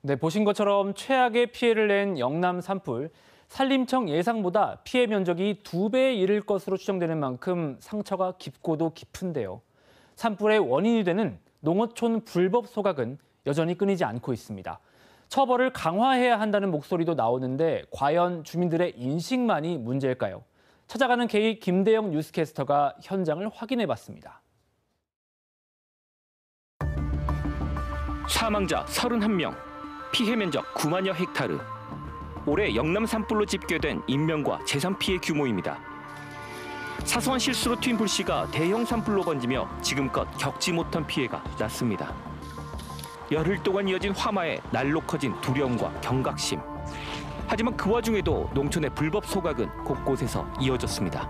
네, 보신 것처럼 최악의 피해를 낸 영남 산불. 산림청 예상보다 피해 면적이 2배에 이를 것으로 추정되는 만큼 상처가 깊고도 깊은데요. 산불의 원인이 되는 농어촌 불법 소각은 여전히 끊이지 않고 있습니다. 처벌을 강화해야 한다는 목소리도 나오는데 과연 주민들의 인식만이 문제일까요? 찾아가는 K 김대영 뉴스캐스터가 현장을 확인해봤습니다. 사망자 31명, 피해 면적 9만여 헥타르. 올해 영남 산불로 집계된 인명과 재산 피해 규모입니다. 사소한 실수로 튄 불씨가 대형 산불로 번지며 지금껏 겪지 못한 피해가 났습니다. 열흘 동안 이어진 화마에 날로 커진 두려움과 경각심. 하지만 그 와중에도 농촌의 불법 소각은 곳곳에서 이어졌습니다.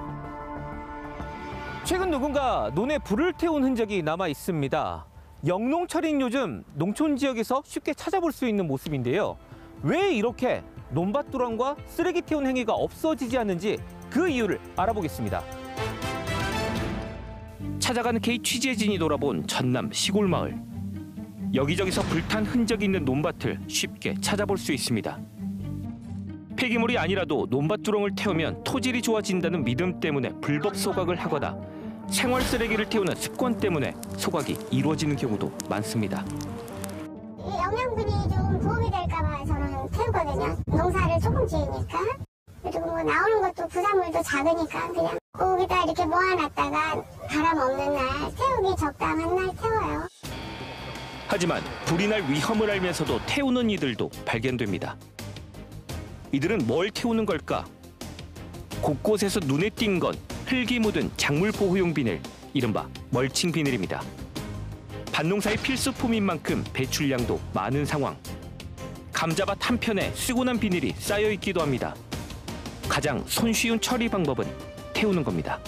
최근 누군가 논에 불을 태운 흔적이 남아 있습니다. 영농철인 요즘 농촌 지역에서 쉽게 찾아볼 수 있는 모습인데요. 왜 이렇게 논밭두랑과 쓰레기 태운 행위가 없어지지 않는지 그 이유를 알아보겠습니다. 찾아가는 K 취재진이 돌아본 전남 시골 마을. 여기저기서 불탄 흔적이 있는 논밭을 쉽게 찾아볼 수 있습니다. 폐기물이 아니라도 논밭두렁을 태우면 토질이 좋아진다는 믿음 때문에 불법 소각을 하거나 생활 쓰레기를 태우는 습관 때문에 소각이 이루어지는 경우도 많습니다. 영양분이 좀 도움이 될까 봐 저는 태우거든요. 농사를 조금 지으니까. 그리고 뭐 나오는 것도 부산물도 작으니까 그냥 거기다 이렇게 모아놨다가 바람 없는 날, 태우기 적당한 날 태워요. 하지만 불이 날 위험을 알면서도 태우는 이들도 발견됩니다. 이들은 뭘 태우는 걸까? 곳곳에서 눈에 띈 건 흙이 묻은 작물 보호용 비닐, 이른바 멀칭 비닐입니다. 밭농사의 필수품인 만큼 배출량도 많은 상황. 감자밭 한편에 쓰고 난 비닐이 쌓여 있기도 합니다. 가장 손쉬운 처리 방법은 태우는 겁니다.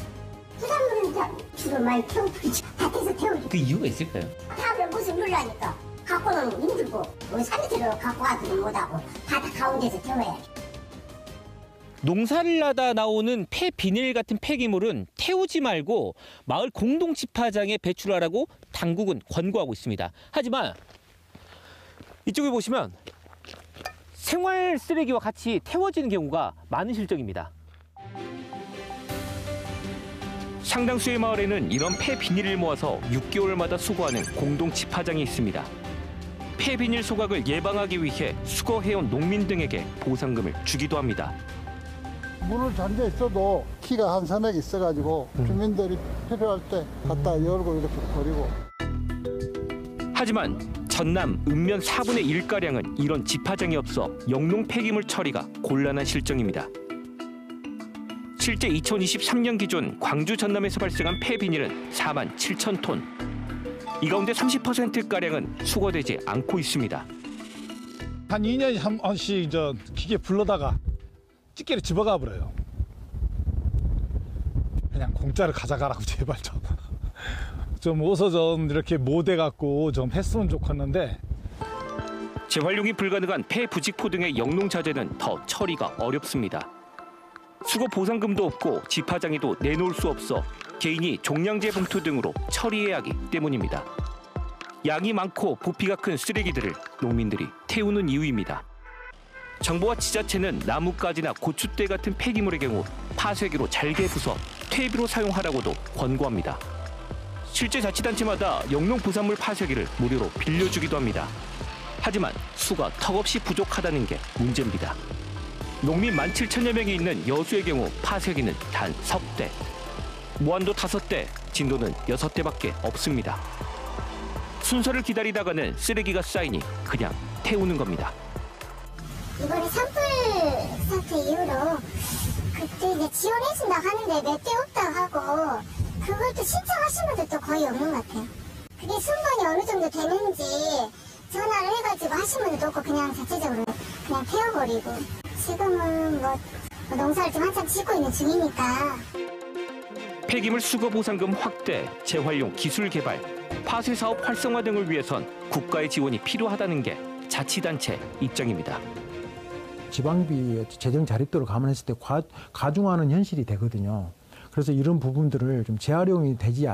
부산물은 주로 많이 태우고 밭에서 태우죠. 그 이유가 있을까요? 탑을 무슨 물라니까 갖고는 힘들고 산지로 갖고 가지도 못하고 바다 가운데서 태워야지. 농사를 하다 나오는 폐비닐 같은 폐기물은 태우지 말고 마을 공동 집화장에 배출하라고 당국은 권고하고 있습니다. 하지만 이쪽에 보시면 생활 쓰레기와 같이 태워지는 경우가 많은 실정입니다. 상당수의 마을에는 이런 폐비닐을 모아서 6개월마다 수거하는 공동 집화장이 있습니다. 폐비닐 소각을 예방하기 위해 수거해온 농민 등에게 보상금을 주기도 합니다. 문을 잠겨 있어도 키가 한 서너 개 있어가지고 주민들이 필요할 때 갖다 열고 이렇게 버리고. 하지만 전남 읍면 4분의 1가량은 이런 집화장이 없어 영농 폐기물 처리가 곤란한 실정입니다. 실제 2023년 기준 광주 전남에서 발생한 폐비닐은 4만 7천 톤. 이 가운데 30%가량은 수거되지 않고 있습니다. 한 2년에 한 번씩 기계 불러다가 찌개를 집어가 버려요. 그냥 공짜로 가져가라고 제발 좀 어서 좀 이렇게 못해 갖고 좀 했으면 좋겠는데. 재활용이 불가능한 폐부직포 등의 영농 자재는 더 처리가 어렵습니다. 수거 보상금도 없고 집화장에도 내놓을 수 없어 개인이 종량제 봉투 등으로 처리해야 하기 때문입니다. 양이 많고 부피가 큰 쓰레기들을 농민들이 태우는 이유입니다. 정부와 지자체는 나뭇가지나 고추대 같은 폐기물의 경우 파쇄기로 잘게 부숴 퇴비로 사용하라고도 권고합니다. 실제 자치단체마다 영농 부산물 파쇄기를 무료로 빌려주기도 합니다. 하지만 수가 턱없이 부족하다는 게 문제입니다. 농민 17,000여 명이 있는 여수의 경우 파쇄기는 단 석 대, 무안도 5대, 진도는 6대밖에 없습니다. 순서를 기다리다가는 쓰레기가 쌓이니 그냥 태우는 겁니다. 이번에 산불 사태 이후로 그때 이제 지원해준다고 하는데 몇 대 없다고 하고 그걸 또 신청하신 분들도 거의 없는 것 같아요. 그게 순번이 어느 정도 되는지 전화를 해가지고 하신 분들도 없고 그냥 자체적으로 그냥 태워버리고 지금은 뭐 농사를 좀 한참 짓고 있는 중이니까. 폐기물 수거 보상금 확대, 재활용 기술 개발, 파쇄 사업 활성화 등을 위해선 국가의 지원이 필요하다는 게 자치단체 입장입니다. 지방비 재정 자립도를 감안했을 때 과중하는 현실이 되거든요. 그래서 이런 부분들을 좀 재활용이 되지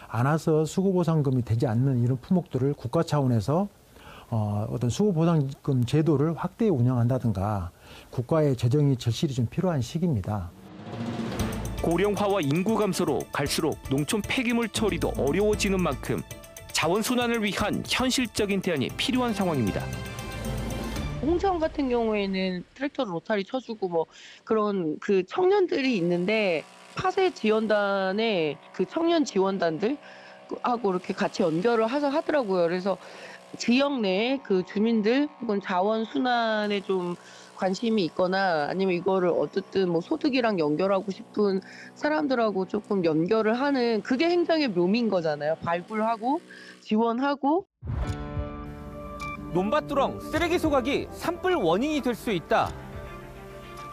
않아서 수거보상금이 되지 않는 이런 품목들을 국가 차원에서 어떤 수거보상금 제도를 확대해 운영한다든가 국가의 재정이 절실히 좀 필요한 시기입니다. 고령화와 인구 감소로 갈수록 농촌 폐기물 처리도 어려워지는 만큼 자원 순환을 위한 현실적인 대안이 필요한 상황입니다. 홍천 같은 경우에는 트랙터로 로타리 쳐주고 뭐 그런 그 청년들이 있는데 파쇄 지원단에 그 청년 지원단들 하고 이렇게 같이 연결을 해서 하더라고요. 그래서 지역 내 그 주민들 혹은 자원 순환에 좀 관심이 있거나 아니면 이거를 어쨌든 뭐 소득이랑 연결하고 싶은 사람들하고 조금 연결을 하는 그게 행정의 묘미인 거잖아요. 발굴하고 지원하고. 논밭두렁 쓰레기 소각이 산불 원인이 될 수 있다.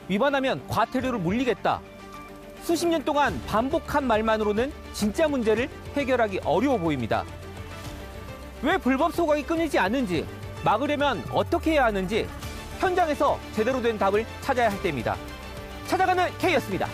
위반하면 과태료를 물리겠다. 수십 년 동안 반복한 말만으로는 진짜 문제를 해결하기 어려워 보입니다. 왜 불법 소각이 끊이지 않는지, 막으려면 어떻게 해야 하는지 현장에서 제대로 된 답을 찾아야 할 때입니다. 찾아가는 K였습니다.